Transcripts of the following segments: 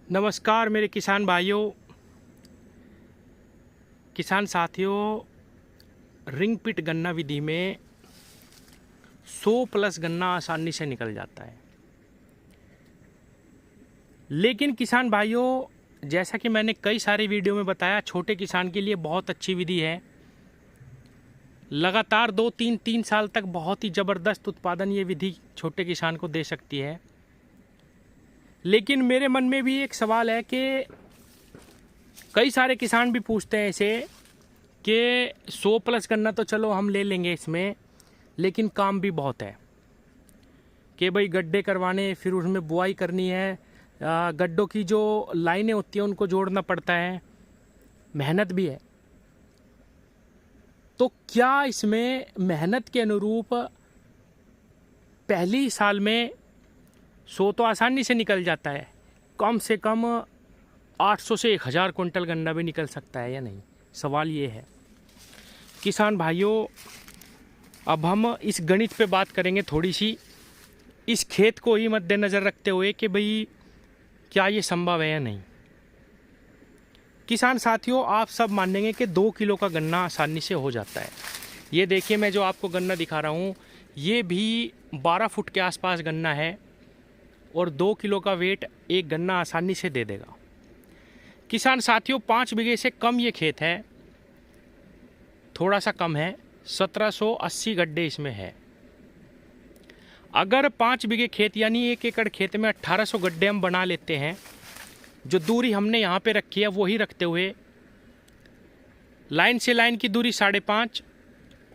नमस्कार मेरे किसान भाइयों, किसान साथियों। रिंग पिट गन्ना विधि में 100 प्लस गन्ना आसानी से निकल जाता है। लेकिन किसान भाइयों, जैसा कि मैंने कई सारे वीडियो में बताया, छोटे किसान के लिए बहुत अच्छी विधि है। लगातार 2-3 साल तक बहुत ही ज़बरदस्त उत्पादन ये विधि छोटे किसान को दे सकती है। लेकिन मेरे मन में भी एक सवाल है कि कई सारे किसान भी पूछते हैं इसे कि 100 प्लस गन्ना तो चलो हम ले लेंगे इसमें, लेकिन काम भी बहुत है कि भाई गड्ढे करवाने, फिर उसमें बुआई करनी है, गड्ढों की जो लाइनें होती हैं उनको जोड़ना पड़ता है, मेहनत भी है। तो क्या इसमें मेहनत के अनुरूप पहली साल में 100 तो आसानी से निकल जाता है, कम से कम 800 से 1000 कुंटल गन्ना भी निकल सकता है या नहीं? सवाल ये है किसान भाइयों। अब हम इस गणित पे बात करेंगे थोड़ी सी, इस खेत को ही मद्देनज़र रखते हुए कि भाई क्या ये संभव है या नहीं। किसान साथियों, आप सब मानेंगे कि 2 किलो का गन्ना आसानी से हो जाता है। ये देखिए, मैं जो आपको गन्ना दिखा रहा हूँ ये भी 12 फुट के आसपास गन्ना है और 2 किलो का वेट एक गन्ना आसानी से दे देगा। किसान साथियों, 5 बीघे से कम ये खेत है, थोड़ा सा कम है, 1780 गड्ढे इसमें है। अगर 5 बीघे खेत यानी 1 एकड़ खेत में 1800 गड्ढे हम बना लेते हैं, जो दूरी हमने यहाँ पे रखी है वही रखते हुए, लाइन से लाइन की दूरी 5.5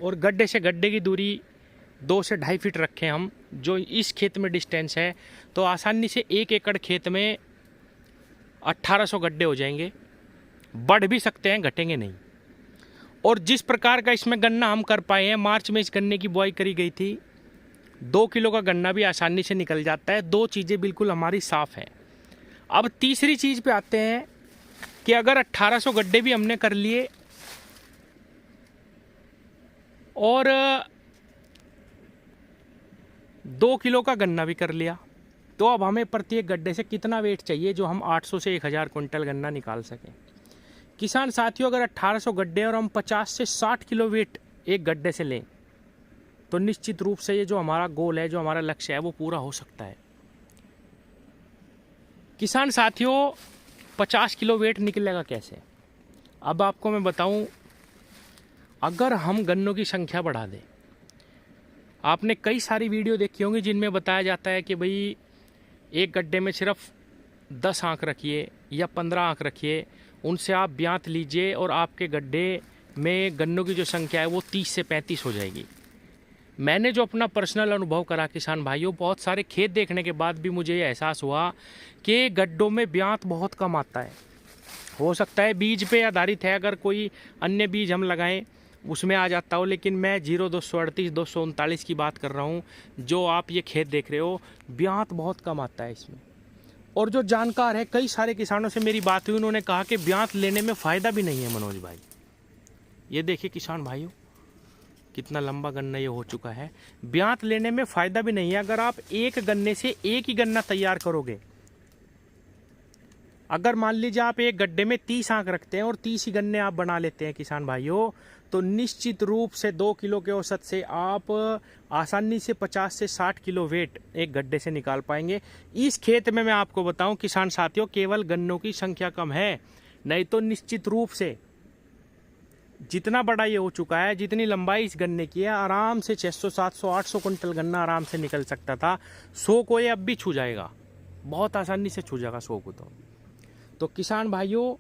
और गड्ढे से गड्ढे की दूरी 2 से 2.5 फीट रखें हम, जो इस खेत में डिस्टेंस है, तो आसानी से 1 एकड़ खेत में 1800 गड्ढे हो जाएंगे। बढ़ भी सकते हैं, घटेंगे नहीं। और जिस प्रकार का इसमें गन्ना हम कर पाए हैं, मार्च में इस गन्ने की बुआई करी गई थी, 2 किलो का गन्ना भी आसानी से निकल जाता है। 2 चीज़ें बिल्कुल हमारी साफ हैं। अब तीसरी चीज़ पे आते हैं कि अगर 1800 गड्ढे भी हमने कर लिए और 2 किलो का गन्ना भी कर लिया, तो अब हमें प्रत्येक गड्ढे से कितना वेट चाहिए जो हम 800 से 1000 कुंटल गन्ना निकाल सकें। किसान साथियों, अगर 1800 गड्ढे और हम 50 से 60 किलो वेट एक गड्ढे से लें, तो निश्चित रूप से ये जो हमारा गोल है, जो हमारा लक्ष्य है, वो पूरा हो सकता है। किसान साथियों, 50 किलो वेट निकलेगा कैसे? अब आपको मैं बताऊं, अगर हम गन्नों की संख्या बढ़ा दें, आपने कई सारी वीडियो देखी होंगी जिनमें बताया जाता है कि भाई एक गड्ढे में सिर्फ 10 आँख रखिए या 15 आँख रखिए, उनसे आप ब्यांत लीजिए और आपके गड्ढे में गन्नों की जो संख्या है वो 30 से 35 हो जाएगी। मैंने जो अपना पर्सनल अनुभव करा किसान भाइयों, बहुत सारे खेत देखने के बाद भी मुझे ये एहसास हुआ कि गड्ढों में ब्यांत बहुत कम आता है। हो सकता है बीज पे आधारित है, अगर कोई अन्य बीज हम लगाएं उसमें आ जाता हो, लेकिन मैं 0238 239 की बात कर रहा हूँ। जो आप ये खेत देख रहे हो, ब्यांत बहुत कम आता है इसमें। और जो जानकार है, कई सारे किसानों से मेरी बात हुई, उन्होंने कहा कि ब्यांत लेने में फ़ायदा भी नहीं है मनोज भाई। ये देखिए किसान भाइयों, कितना लंबा गन्ना ये हो चुका है। ब्यांत लेने में फ़ायदा भी नहीं है। अगर आप एक गन्ने से एक ही गन्ना तैयार करोगे, अगर मान लीजिए आप एक गड्ढे में 30 आँख रखते हैं और 30 ही गन्ने आप बना लेते हैं किसान भाइयों, तो निश्चित रूप से 2 किलो के औसत से आप आसानी से 50 से 60 किलो वेट एक गड्ढे से निकाल पाएंगे। इस खेत में मैं आपको बताऊं किसान साथियों, केवल गन्नों की संख्या कम है, नहीं तो निश्चित रूप से जितना बड़ा ये हो चुका है, जितनी लंबाई इस गन्ने की है, आराम से 600 700 800 कुंटल गन्ना आराम से निकल सकता था। 100 को ये अब भी छू जाएगा, बहुत आसानी से छू जाएगा 100 को। तो किसान भाइयों,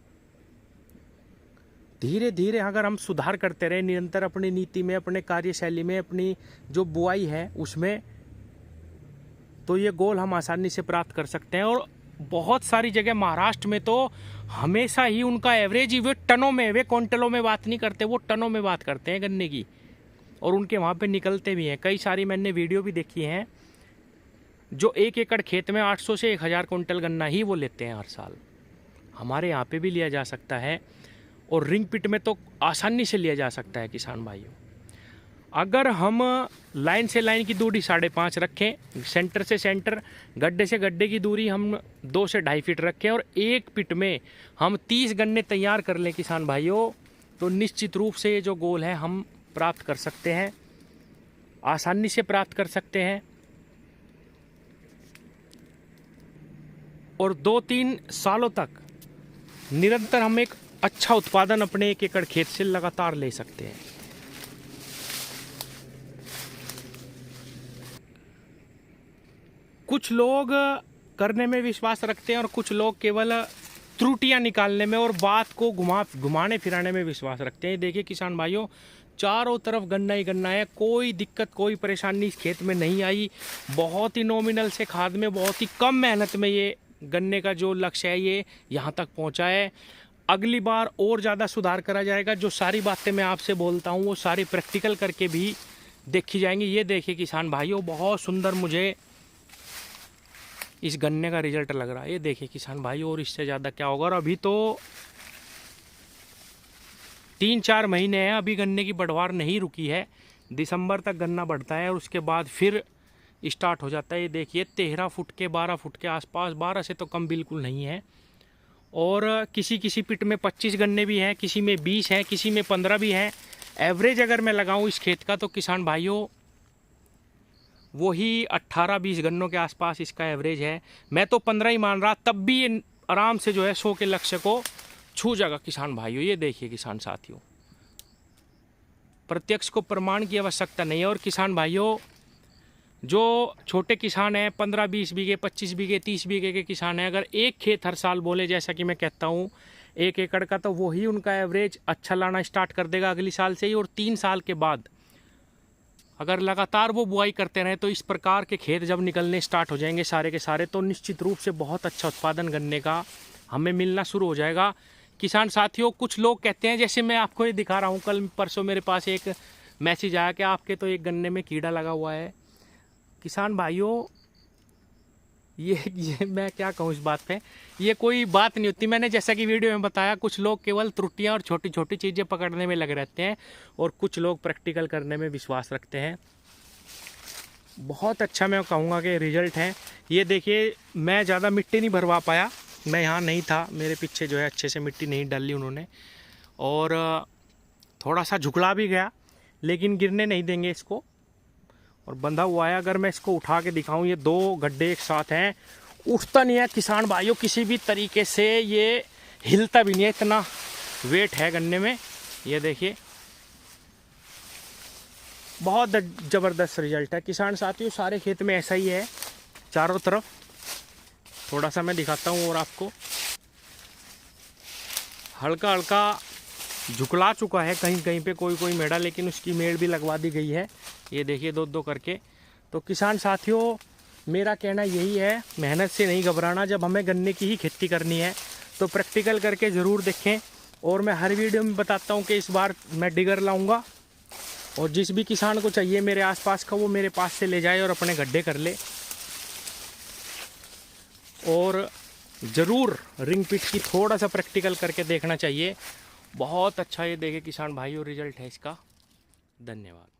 धीरे धीरे अगर हम सुधार करते रहे निरंतर अपनी नीति में, अपने कार्यशैली में, अपनी जो बुआई है उसमें, तो ये गोल हम आसानी से प्राप्त कर सकते हैं। और बहुत सारी जगह महाराष्ट्र में तो हमेशा ही उनका एवरेज ही वे टनों में, वे क्विंटलों में बात नहीं करते, वो टनों में बात करते हैं गन्ने की, और उनके वहाँ पे निकलते भी हैं। कई सारी मैंने वीडियो भी देखी हैं जो 1 एकड़ खेत में 800 से 1000 कुंटल गन्ना ही वो लेते हैं हर साल। हमारे यहाँ पे भी लिया जा सकता है और रिंग पिट में तो आसानी से लिया जा सकता है किसान भाइयों। अगर हम लाइन से लाइन की दूरी 5.5 रखें, सेंटर से सेंटर, गड्ढे से गड्ढे की दूरी हम 2 से 2.5 फीट रखें और एक पिट में हम 30 गन्ने तैयार कर लें किसान भाइयों, तो निश्चित रूप से ये जो गोल है हम प्राप्त कर सकते हैं, आसानी से प्राप्त कर सकते हैं। और 2-3 सालों तक निरंतर हम एक अच्छा उत्पादन अपने 1 एकड़ खेत से लगातार ले सकते हैं। कुछ लोग करने में विश्वास रखते हैं और कुछ लोग केवल त्रुटियां निकालने में और बात को घुमाने फिराने में विश्वास रखते हैं। देखिए किसान भाइयों, चारों तरफ गन्ना ही गन्ना है, कोई दिक्कत कोई परेशानी इस खेत में नहीं आई। बहुत ही नॉमिनल से खाद में, बहुत ही कम मेहनत में ये गन्ने का जो लक्ष्य है ये यहाँ तक पहुँचा है। अगली बार और ज़्यादा सुधार करा जाएगा। जो सारी बातें मैं आपसे बोलता हूँ वो सारी प्रैक्टिकल करके भी देखी जाएंगी। ये देखिए किसान भाइयों, बहुत सुंदर मुझे इस गन्ने का रिजल्ट लग रहा है। ये देखिए किसान भाइयों, और इससे ज़्यादा क्या होगा। और अभी तो 3-4 महीने हैं, अभी गन्ने की बढ़वार नहीं रुकी है। दिसंबर तक गन्ना बढ़ता है और उसके बाद फिर स्टार्ट हो जाता है। ये देखिए 13 फुट के 12 फुट के आसपास, 12 से तो कम बिल्कुल नहीं है। और किसी किसी पिट में 25 गन्ने भी हैं, किसी में 20 हैं, किसी में 15 भी हैं। एवरेज अगर मैं लगाऊं इस खेत का तो किसान भाइयों वही 18-20 गन्नों के आसपास इसका एवरेज है। मैं तो 15 ही मान रहा, तब भी ये आराम से जो है 100 के लक्ष्य को छू जाएगा किसान भाइयों। ये देखिए किसान साथियों, प्रत्यक्ष को प्रमाण की आवश्यकता नहीं है। और किसान भाइयों, जो छोटे किसान हैं, 15-20 बीघे, 25 बीघे, 30 बीघे के किसान हैं, अगर एक खेत हर साल बोले, जैसा कि मैं कहता हूँ 1 एकड़ का, तो वही उनका एवरेज अच्छा लाना स्टार्ट कर देगा अगली साल से ही। और 3 साल के बाद अगर लगातार वो बुआई करते रहें तो इस प्रकार के खेत जब निकलने स्टार्ट हो जाएंगे सारे के सारे, तो निश्चित रूप से बहुत अच्छा उत्पादन गन्ने का हमें मिलना शुरू हो जाएगा। किसान साथियों, कुछ लोग कहते हैं, जैसे मैं आपको ये दिखा रहा हूँ, कल परसों मेरे पास एक मैसेज आया कि आपके तो एक गन्ने में कीड़ा लगा हुआ है। किसान भाइयों, ये मैं क्या कहूँ इस बात पे, ये कोई बात नहीं होती। मैंने जैसा कि वीडियो में बताया, कुछ लोग केवल त्रुटियां और छोटी छोटी चीज़ें पकड़ने में लगे रहते हैं और कुछ लोग प्रैक्टिकल करने में विश्वास रखते हैं। बहुत अच्छा मैं कहूँगा कि रिजल्ट है। ये देखिए, मैं ज़्यादा मिट्टी नहीं भरवा पाया, मैं यहाँ नहीं था, मेरे पीछे जो है अच्छे से मिट्टी नहीं डाली उन्होंने, और थोड़ा सा झुकला भी गया, लेकिन गिरने नहीं देंगे इसको, और बंधा हुआ है। अगर मैं इसको उठा के दिखाऊं, ये 2 गड्ढे एक साथ हैं, उठता नहीं है किसान भाइयों किसी भी तरीके से, ये हिलता भी नहीं है, इतना वेट है गन्ने में। ये देखिए, बहुत ज़बरदस्त रिजल्ट है किसान साथियों। सारे खेत में ऐसा ही है, चारों तरफ। थोड़ा सा मैं दिखाता हूँ और आपको, हल्का हल्का झुकला चुका है कहीं कहीं पे कोई मेड़ा, लेकिन उसकी मेड़ भी लगवा दी गई है। ये देखिए 2-2 करके। तो किसान साथियों, मेरा कहना यही है, मेहनत से नहीं घबराना। जब हमें गन्ने की ही खेती करनी है तो प्रैक्टिकल करके ज़रूर देखें। और मैं हर वीडियो में बताता हूँ कि इस बार मैं डिगर लाऊंगा, और जिस भी किसान को चाहिए मेरे आसपास का, वो मेरे पास से ले जाए और अपने गड्ढे कर ले। और ज़रूर रिंग पिट की थोड़ा सा प्रैक्टिकल करके देखना चाहिए। बहुत अच्छा, ये देखे किसान भाइयों, रिजल्ट है इसका। धन्यवाद।